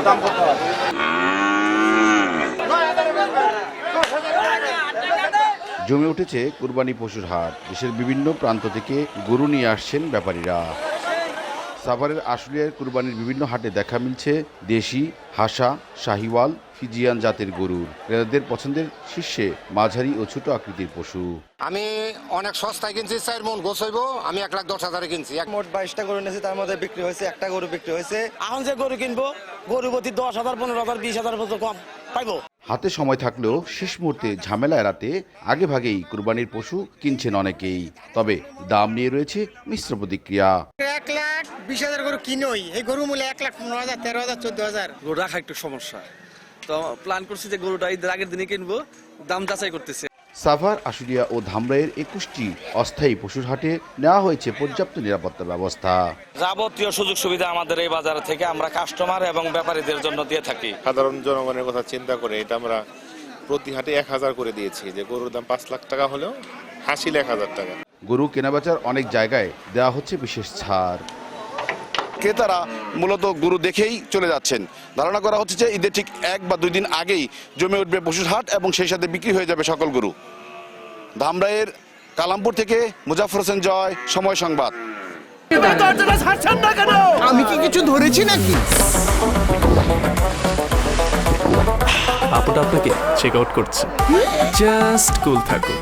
দাম কত? জমে উঠেছে কুরবানি পশুর হাট। দেশের বিভিন্ন প্রান্ত থেকে গরু নিয়ে আসছেন ব্যাপারীরা। সাভারের আশুলিয়ার কুরবানির বিভিন্ন হাটে দেখা মিলছে দেশি, হাসা, শাহিওয়াল, ফিজিয়ান জাতের গরুর। ক্রেতাদের পছন্দের শীর্ষে মাঝারি ও ছোট আকৃতির পশু। আমি অনেক সস্তায় কিনছি, 4 মণ গোছ হইব, আমি 1,10,000 কিনছি। মোট 22টা গরু নিয়েছি, তার মধ্যে বিক্রি হয়েছে একটা গরু বিক্রি হয়েছে। এখন যে গরু কিনবো গরু প্রতি 10,000, 15,000, 20,000 মতো কম পাইবো। হাতে সময় থাকলেও শেষ মুহূর্তে ঝামেলা এড়াতে আগে ভাগেই কুরবানির পশু কিনছেন অনেকেই। তবে দাম নিয়ে রয়েছে মিশ্র প্রতিক্রিয়া। 1,20,000 গরু কিনোই, এই গরু মূল্য 1,15,000, 13,000, 14,000। গরু রাখা একটু সমস্যা, তো প্ল্যান করছি যে গরুটা ঈদের আগের দিনে কিনবো, দাম যাচাই করতেছি। সাভার, আশুলিয়া ও ধামরাইয়ের 21টি অস্থায়ী পশুর হাটে নেওয়া হয়েছে পর্যাপ্ত নিরাপত্তা ব্যবস্থা। যাবতীয় সুযোগ সুবিধা আমাদের এই বাজার থেকে আমরা কাস্টমার এবং ব্যাপারীদের জন্য দিয়ে থাকি। সাধারণ জনগণের কথা চিন্তা করে এটা আমরা প্রতি হাটে 1,000 করে দিয়েছি, যে গরুর দাম 5 লাখ টাকা হলেও হাসিল 1,000 টাকা। গরু কেনাবেচার অনেক জায়গায় দেওয়া হচ্ছে বিশেষ ছাড়। ক্রেতারা মূলত গরু দেখেই চলে যাচ্ছেন। ধারণা করা হচ্ছে যে ঈদের ঠিক 1 বা 2 দিন আগেই জমে উঠবে পশুর হাট এবং সেই সাথে বিক্রি হয়ে যাবে সকল গরু। ধামরাইয়ের কালামপুর থেকে মুজাফর হোসেন জয়, সময় সংবাদ। আমি কি কিছু ধরেছি নাকি? আপুটা আপনাকে চেক আউট করছে, জাস্ট কুল থাকুন।